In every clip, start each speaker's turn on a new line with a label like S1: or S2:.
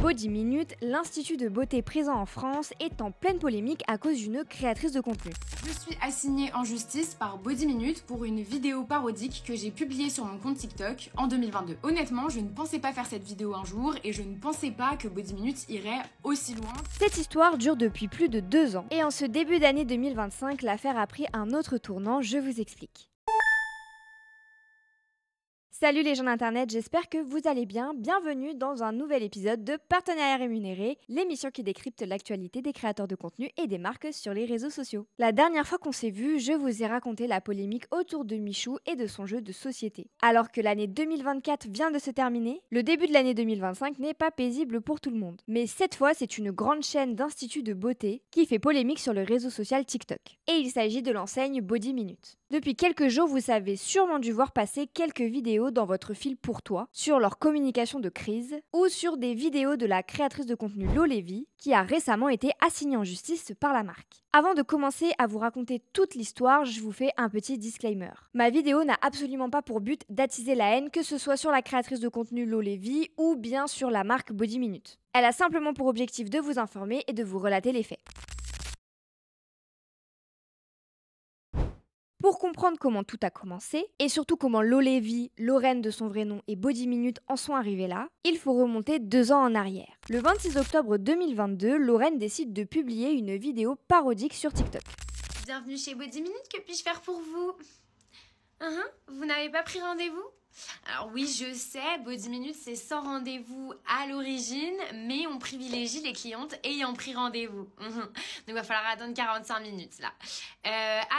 S1: Body Minute, l'institut de beauté présent en France, est en pleine polémique à cause d'une créatrice de contenu.
S2: Je suis assignée en justice par Body Minute pour une vidéo parodique que j'ai publiée sur mon compte TikTok en 2022. Honnêtement, je ne pensais pas faire cette vidéo un jour et je ne pensais pas que Body Minute irait aussi loin.
S1: Cette histoire dure depuis plus de 2 ans et en ce début d'année 2025, l'affaire a pris un autre tournant, je vous explique. Salut les gens d'internet, j'espère que vous allez bien. Bienvenue dans un nouvel épisode de Partenariat rémunéré, l'émission qui décrypte l'actualité des créateurs de contenu et des marques sur les réseaux sociaux. La dernière fois qu'on s'est vu, je vous ai raconté la polémique autour de Michou et de son jeu de société. Alors que l'année 2024 vient de se terminer, le début de l'année 2025 n'est pas paisible pour tout le monde. Mais cette fois, c'est une grande chaîne d'instituts de beauté qui fait polémique sur le réseau social TikTok. Et il s'agit de l'enseigne Body Minute. Depuis quelques jours, vous avez sûrement dû voir passer quelques vidéos dans votre fil pour toi sur leur communication de crise ou sur des vidéos de la créatrice de contenu Lolevi qui a récemment été assignée en justice par la marque. Avant de commencer à vous raconter toute l'histoire, je vous fais un petit disclaimer. Ma vidéo n'a absolument pas pour but d'attiser la haine, que ce soit sur la créatrice de contenu Lolevi ou bien sur la marque Body Minute. Elle a simplement pour objectif de vous informer et de vous relater les faits. Pour comprendre comment tout a commencé, et surtout comment Lolevi, Lorraine de son vrai nom et Body Minute en sont arrivés là, il faut remonter 2 ans en arrière. Le 26 octobre 2022, Lorraine décide de publier une vidéo parodique sur TikTok.
S2: Bienvenue chez Body Minute, que puis-je faire pour vous? Vous n'avez pas pris rendez-vous? Alors oui, je sais, Body Minute c'est sans rendez-vous à l'origine, mais on privilégie les clientes ayant pris rendez-vous. Donc il va falloir attendre 45 minutes là.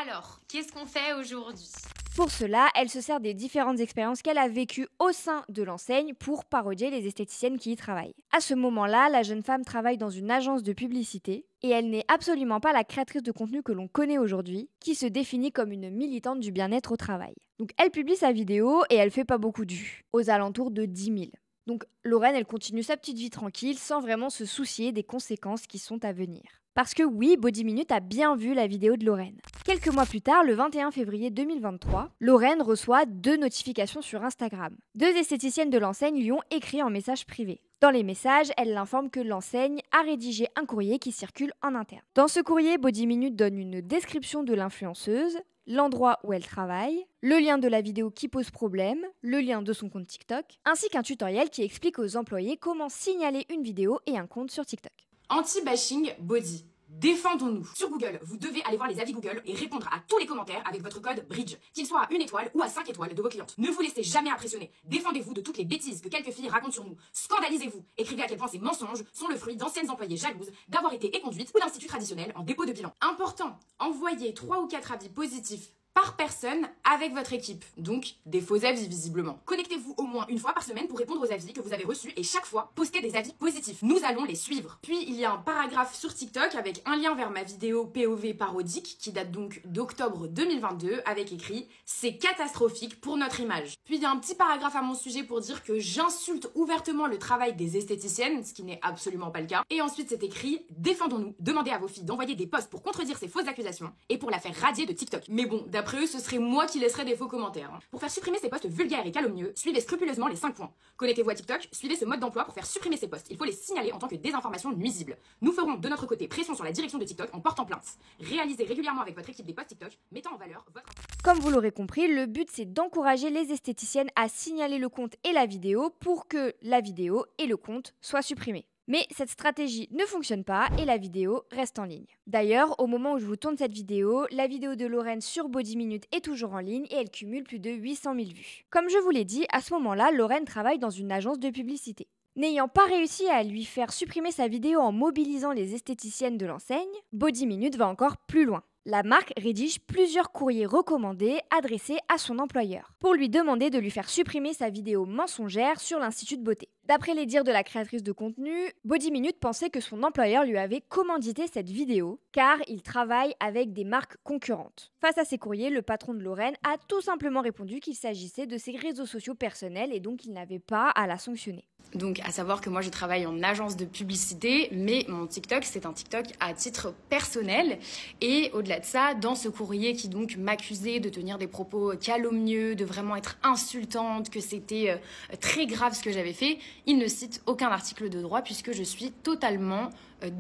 S2: Alors, qu'est-ce qu'on fait aujourd'hui?
S1: Pour cela, elle se sert des différentes expériences qu'elle a vécues au sein de l'enseigne pour parodier les esthéticiennes qui y travaillent. À ce moment-là, la jeune femme travaille dans une agence de publicité et elle n'est absolument pas la créatrice de contenu que l'on connaît aujourd'hui, qui se définit comme une militante du bien-être au travail. Donc elle publie sa vidéo et elle fait pas beaucoup de vues, aux alentours de 10 000. Donc Lorraine, elle continue sa petite vie tranquille sans vraiment se soucier des conséquences qui sont à venir. Parce que oui, Body Minute a bien vu la vidéo de Lorraine. Quelques mois plus tard, le 21 février 2023, Lorraine reçoit 2 notifications sur Instagram. 2 esthéticiennes de l'enseigne lui ont écrit en message privé. Dans les messages, elle l'informe que l'enseigne a rédigé un courrier qui circule en interne. Dans ce courrier, Body Minute donne une description de l'influenceuse, l'endroit où elle travaille, le lien de la vidéo qui pose problème, le lien de son compte TikTok, ainsi qu'un tutoriel qui explique aux employés comment signaler une vidéo et un compte sur TikTok.
S2: Anti-bashing Body. Défendons-nous. Sur Google, vous devez aller voir les avis Google et répondre à tous les commentaires avec votre code BRIDGE, qu'il soit à 1 étoile ou à 5 étoiles de vos clientes. Ne vous laissez jamais impressionner. Défendez-vous de toutes les bêtises que quelques filles racontent sur nous. Scandalisez-vous. Écrivez à quel point ces mensonges sont le fruit d'anciennes employées jalouses, d'avoir été éconduites ou d'instituts traditionnels en dépôt de bilan. Important, envoyez 3 ou 4 avis positifs par personne avec votre équipe. Donc, des faux avis visiblement. Connectez-vous au moins une fois par semaine pour répondre aux avis que vous avez reçus et chaque fois, postez des avis positifs. Nous allons les suivre. Puis, il y a un paragraphe sur TikTok avec un lien vers ma vidéo POV parodique qui date donc d'octobre 2022 avec écrit « C'est catastrophique pour notre image ». Puis, il y a un petit paragraphe à mon sujet pour dire que j'insulte ouvertement le travail des esthéticiennes, ce qui n'est absolument pas le cas. Et ensuite, c'est écrit « Défendons-nous, demandez à vos filles d'envoyer des posts pour contredire ces fausses accusations et pour la faire radier de TikTok ». Mais bon, d'après eux, ce serait moi qui laisserais des faux commentaires. Pour faire supprimer ces posts vulgaires et calomnieux, suivez scrupuleusement les 5 points. Connectez-vous à TikTok, suivez ce mode d'emploi pour faire supprimer ces posts. Il faut les signaler en tant que désinformation nuisible. Nous ferons de notre côté pression sur la direction de TikTok en portant plainte. Réalisez régulièrement avec votre équipe des posts TikTok, mettant en valeur votre...
S1: Comme vous l'aurez compris, le but c'est d'encourager les esthéticiennes à signaler le compte et la vidéo pour que la vidéo et le compte soient supprimés. Mais cette stratégie ne fonctionne pas et la vidéo reste en ligne. D'ailleurs, au moment où je vous tourne cette vidéo, la vidéo de Lorraine sur Body Minute est toujours en ligne et elle cumule plus de 800 000 vues. Comme je vous l'ai dit, à ce moment-là, Lorraine travaille dans une agence de publicité. N'ayant pas réussi à lui faire supprimer sa vidéo en mobilisant les esthéticiennes de l'enseigne, Body Minute va encore plus loin. La marque rédige plusieurs courriers recommandés adressés à son employeur pour lui demander de lui faire supprimer sa vidéo mensongère sur l'Institut de beauté. D'après les dires de la créatrice de contenu, Body Minute pensait que son employeur lui avait commandité cette vidéo car il travaille avec des marques concurrentes. Face à ces courriers, le patron de Lorraine a tout simplement répondu qu'il s'agissait de ses réseaux sociaux personnels et donc il n'avait pas à la sanctionner.
S2: Donc, à savoir que moi, je travaille en agence de publicité, mais mon TikTok, c'est un TikTok à titre personnel. Et au-delà de ça, dans ce courrier qui donc m'accusait de tenir des propos calomnieux, de vraiment être insultante, que c'était très grave ce que j'avais fait, il ne cite aucun article de droit puisque je suis totalement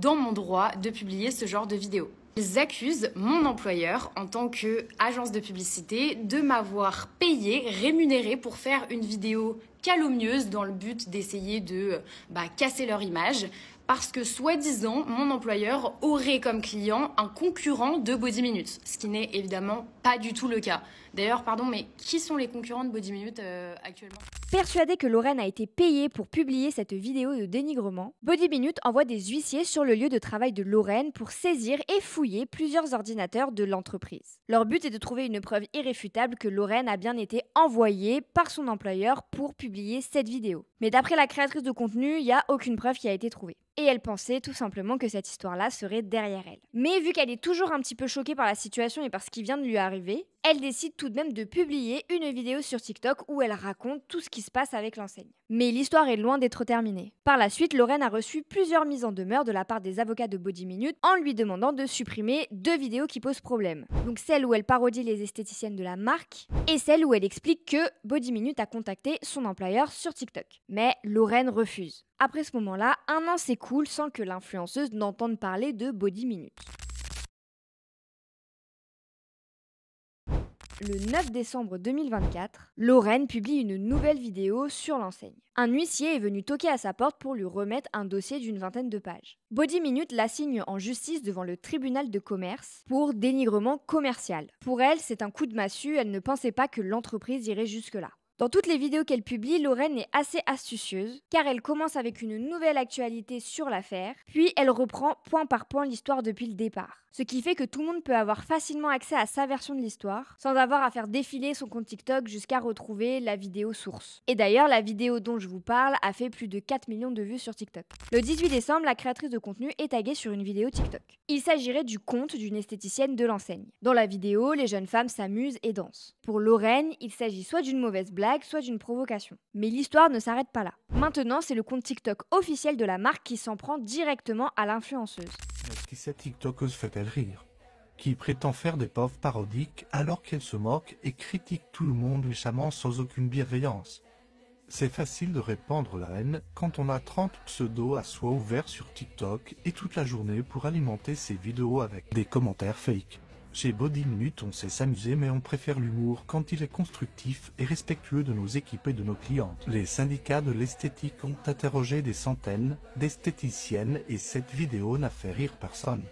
S2: dans mon droit de publier ce genre de vidéo. Ils accusent mon employeur en tant qu'agence de publicité de m'avoir payé, rémunéré pour faire une vidéo calomnieuse dans le but d'essayer de casser leur image parce que soi-disant mon employeur aurait comme client un concurrent de Body Minute, ce qui n'est évidemment pas du tout le cas. D'ailleurs, pardon, mais qui sont les concurrents de Body Minute actuellement ?
S1: Persuadée que Lorraine a été payée pour publier cette vidéo de dénigrement, Body Minute envoie des huissiers sur le lieu de travail de Lorraine pour saisir et fouiller plusieurs ordinateurs de l'entreprise. Leur but est de trouver une preuve irréfutable que Lorraine a bien été envoyée par son employeur pour publier cette vidéo. Mais d'après la créatrice de contenu, il n'y a aucune preuve qui a été trouvée. Et elle pensait tout simplement que cette histoire-là serait derrière elle. Mais vu qu'elle est toujours un petit peu choquée par la situation et par ce qui vient de lui arriver, elle décide tout de même de publier une vidéo sur TikTok où elle raconte tout ce qui se passe avec l'enseigne. Mais l'histoire est loin d'être terminée. Par la suite, Lorraine a reçu plusieurs mises en demeure de la part des avocats de Body Minute en lui demandant de supprimer 2 vidéos qui posent problème. Donc celle où elle parodie les esthéticiennes de la marque et celle où elle explique que Body Minute a contacté son employeur sur TikTok. Mais Lorraine refuse. Après ce moment-là, un an s'écoule sans que l'influenceuse n'entende parler de Body Minute. Le 9 décembre 2024, Lorraine publie une nouvelle vidéo sur l'enseigne. Un huissier est venu toquer à sa porte pour lui remettre un dossier d'une vingtaine de pages. Body Minute l'assigne en justice devant le tribunal de commerce pour dénigrement commercial. Pour elle, c'est un coup de massue, elle ne pensait pas que l'entreprise irait jusque-là. Dans toutes les vidéos qu'elle publie, Lorraine est assez astucieuse, car elle commence avec une nouvelle actualité sur l'affaire, puis elle reprend point par point l'histoire depuis le départ. Ce qui fait que tout le monde peut avoir facilement accès à sa version de l'histoire, sans avoir à faire défiler son compte TikTok jusqu'à retrouver la vidéo source. Et d'ailleurs, la vidéo dont je vous parle a fait plus de 4 millions de vues sur TikTok. Le 18 décembre, la créatrice de contenu est taguée sur une vidéo TikTok. Il s'agirait du compte d'une esthéticienne de l'enseigne. Dans la vidéo, les jeunes femmes s'amusent et dansent. Pour Lorraine, il s'agit soit d'une mauvaise blague, soit d'une provocation. Mais l'histoire ne s'arrête pas là. Maintenant, c'est le compte TikTok officiel de la marque qui s'en prend directement à l'influenceuse.
S3: Qui cette TikTokeuse fait-elle rire? Qui prétend faire des pauvres parodiques alors qu'elle se moque et critique tout le monde méchamment sans aucune bienveillance. C'est facile de répandre la haine quand on a 30 pseudos à soi ouverts sur TikTok et toute la journée pour alimenter ses vidéos avec des commentaires fake. Chez Body Minute, on sait s'amuser mais on préfère l'humour quand il est constructif et respectueux de nos équipes et de nos clientes. Les syndicats de l'esthétique ont interrogé des centaines d'esthéticiennes et cette vidéo n'a fait rire personne.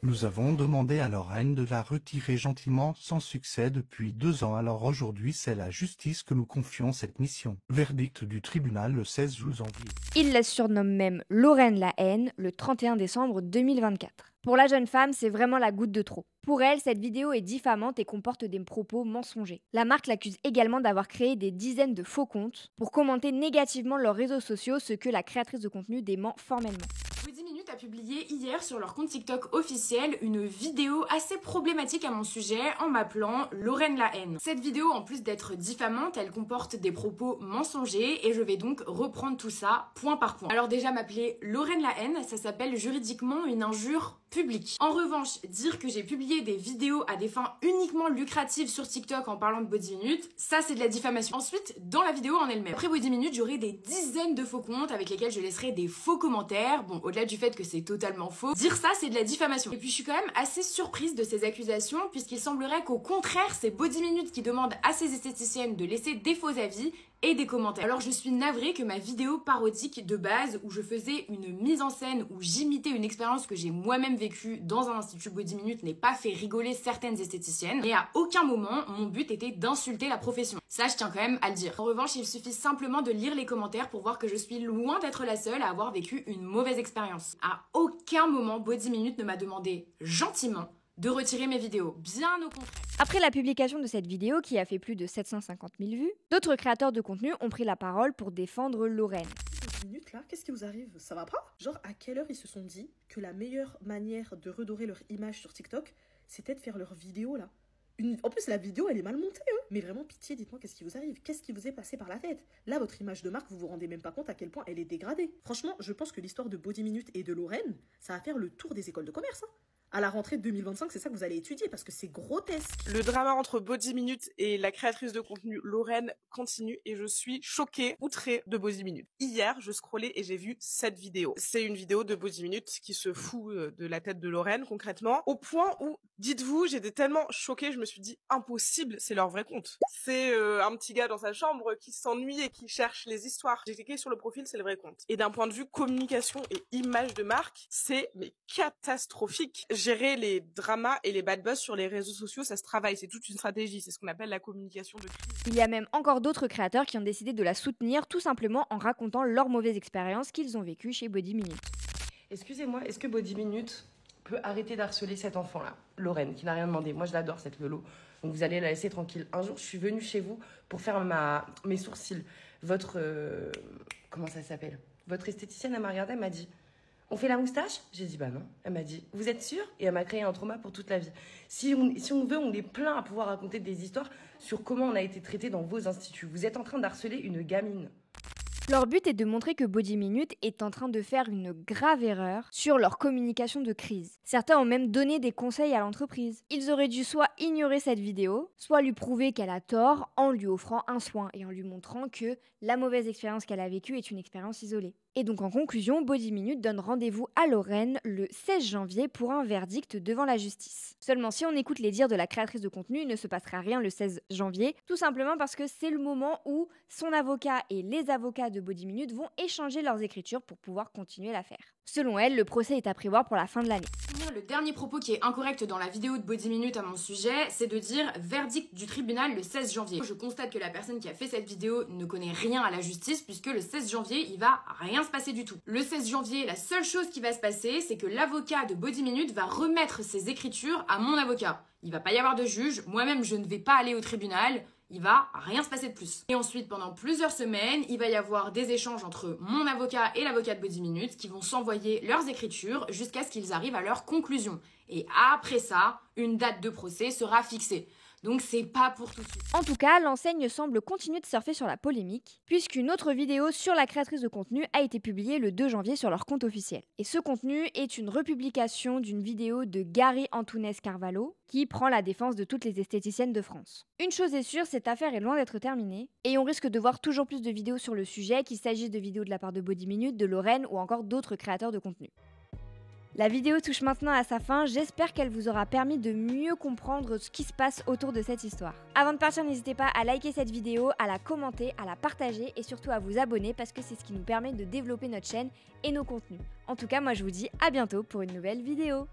S3: Nous avons demandé à Lorraine de la retirer gentiment sans succès depuis 2 ans, alors aujourd'hui c'est la justice que nous confions cette mission. Verdict du tribunal le 16 janvier.
S1: Il la surnomme même Lorraine la haine le 31 décembre 2024. Pour la jeune femme, c'est vraiment la goutte de trop. Pour elle, cette vidéo est diffamante et comporte des propos mensongers. La marque l'accuse également d'avoir créé des dizaines de faux comptes pour commenter négativement leurs réseaux sociaux, ce que la créatrice de contenu dément formellement.
S2: Body Minute a publié hier sur leur compte TikTok officiel une vidéo assez problématique à mon sujet en m'appelant Lorraine la haine. Cette vidéo, en plus d'être diffamante, elle comporte des propos mensongers et je vais donc reprendre tout ça point par point. Alors déjà, m'appeler Lorraine la haine, ça s'appelle juridiquement une injure publique. En revanche, dire que j'ai publié des vidéos à des fins uniquement lucratives sur TikTok en parlant de Body Minute, ça c'est de la diffamation. Ensuite, dans la vidéo en elle-même, après Body Minute, j'aurai des dizaines de faux comptes avec lesquels je laisserai des faux commentaires. Bon, au-delà du fait que c'est totalement faux, dire ça c'est de la diffamation. Et puis je suis quand même assez surprise de ces accusations puisqu'il semblerait qu'au contraire, c'est Body Minute qui demande à ses esthéticiennes de laisser des faux avis et des commentaires. Alors je suis navrée que ma vidéo parodique de base où je faisais une mise en scène où j'imitais une expérience que j'ai moi-même vécue dans un institut Body Minute n'ait pas fait rigoler certaines esthéticiennes, mais à aucun moment mon but était d'insulter la profession. Ça je tiens quand même à le dire. En revanche, il suffit simplement de lire les commentaires pour voir que je suis loin d'être la seule à avoir vécu une mauvaise expérience. À aucun moment Body Minute ne m'a demandé gentiment de retirer mes vidéos, bien au contraire.
S1: Après la publication de cette vidéo qui a fait plus de 750 000 vues, d'autres créateurs de contenu ont pris la parole pour défendre Lorraine.
S4: Minutes là, qu'est-ce qui vous arrive? Ça va pas? Genre, à quelle heure ils se sont dit que la meilleure manière de redorer leur image sur TikTok, c'était de faire leurs vidéos là? En plus, la vidéo, elle est mal montée, hein. Mais vraiment, pitié, dites-moi qu'est-ce qui vous arrive. Qu'est-ce qui vous est passé par la tête? Là, votre image de marque, vous vous rendez même pas compte à quel point elle est dégradée. Franchement, je pense que l'histoire de Body Minute et de Lorraine, ça va faire le tour des écoles de commerce, hein. À la rentrée de 2025, c'est ça que vous allez étudier parce que c'est grotesque.
S5: Le drama entre Body Minute et la créatrice de contenu Lorraine continue et je suis choquée, outrée de Body Minute. Hier, je scrollais et j'ai vu cette vidéo. C'est une vidéo de Body Minute qui se fout de la tête de Lorraine concrètement, au point où, dites-vous, j'étais tellement choquée, je me suis dit impossible, c'est leur vrai compte. C'est un petit gars dans sa chambre qui s'ennuie et qui cherche les histoires. J'ai cliqué sur le profil, c'est le vrai compte. Et d'un point de vue communication et image de marque, c'est mais catastrophique. Gérer les dramas et les bad buzz sur les réseaux sociaux, ça se travaille, c'est toute une stratégie, c'est ce qu'on appelle la communication de crise.
S1: Il y a même encore d'autres créateurs qui ont décidé de la soutenir tout simplement en racontant leurs mauvaises expériences qu'ils ont vécues chez Body Minute.
S6: Excusez-moi, est-ce que Body Minute peut arrêter d'harceler cet enfant-là, Lorraine, qui n'a rien demandé? Moi, je l'adore, cette Lolo. Donc, vous allez la laisser tranquille. Un jour, je suis venue chez vous pour faire mes sourcils. Votre... comment ça s'appelle? Votre esthéticienne, elle m'a regardée, elle m'a dit... On fait la moustache? J'ai dit bah non. Elle m'a dit vous êtes sûre? Et elle m'a créé un trauma pour toute la vie. Si on veut, on est plein à pouvoir raconter des histoires sur comment on a été traité dans vos instituts. Vous êtes en train d'harceler une gamine.
S1: Leur but est de montrer que Body Minute est en train de faire une grave erreur sur leur communication de crise. Certains ont même donné des conseils à l'entreprise. Ils auraient dû soit ignorer cette vidéo, soit lui prouver qu'elle a tort en lui offrant un soin et en lui montrant que la mauvaise expérience qu'elle a vécue est une expérience isolée. Et donc en conclusion, Body Minute donne rendez-vous à Lorraine le 16 janvier pour un verdict devant la justice. Seulement si on écoute les dires de la créatrice de contenu, il ne se passera rien le 16 janvier, tout simplement parce que c'est le moment où son avocat et les avocats de Body Minute vont échanger leurs écritures pour pouvoir continuer l'affaire. Selon elle, le procès est à prévoir pour la fin de l'année.
S2: Le dernier propos qui est incorrect dans la vidéo de Body Minute à mon sujet, c'est de dire verdict du tribunal le 16 janvier. Je constate que la personne qui a fait cette vidéo ne connaît rien à la justice puisque le 16 janvier, il va rien se passer du tout. Le 16 janvier, la seule chose qui va se passer, c'est que l'avocat de Body Minute va remettre ses écritures à mon avocat. Il va pas y avoir de juge, moi-même je ne vais pas aller au tribunal. Il va rien se passer de plus. Et ensuite, pendant plusieurs semaines, il va y avoir des échanges entre mon avocat et l'avocat de Body Minute qui vont s'envoyer leurs écritures jusqu'à ce qu'ils arrivent à leur conclusion. Et après ça, une date de procès sera fixée. Donc c'est pas pour tout de suite.
S1: En tout cas, l'enseigne semble continuer de surfer sur la polémique, puisqu'une autre vidéo sur la créatrice de contenu a été publiée le 2 janvier sur leur compte officiel. Et ce contenu est une republication d'une vidéo de Gary Antunes Carvalho, qui prend la défense de toutes les esthéticiennes de France. Une chose est sûre, cette affaire est loin d'être terminée, et on risque de voir toujours plus de vidéos sur le sujet, qu'il s'agisse de vidéos de la part de Body Minute, de Lorraine ou encore d'autres créateurs de contenu. La vidéo touche maintenant à sa fin, j'espère qu'elle vous aura permis de mieux comprendre ce qui se passe autour de cette histoire. Avant de partir, n'hésitez pas à liker cette vidéo, à la commenter, à la partager et surtout à vous abonner parce que c'est ce qui nous permet de développer notre chaîne et nos contenus. En tout cas, moi je vous dis à bientôt pour une nouvelle vidéo.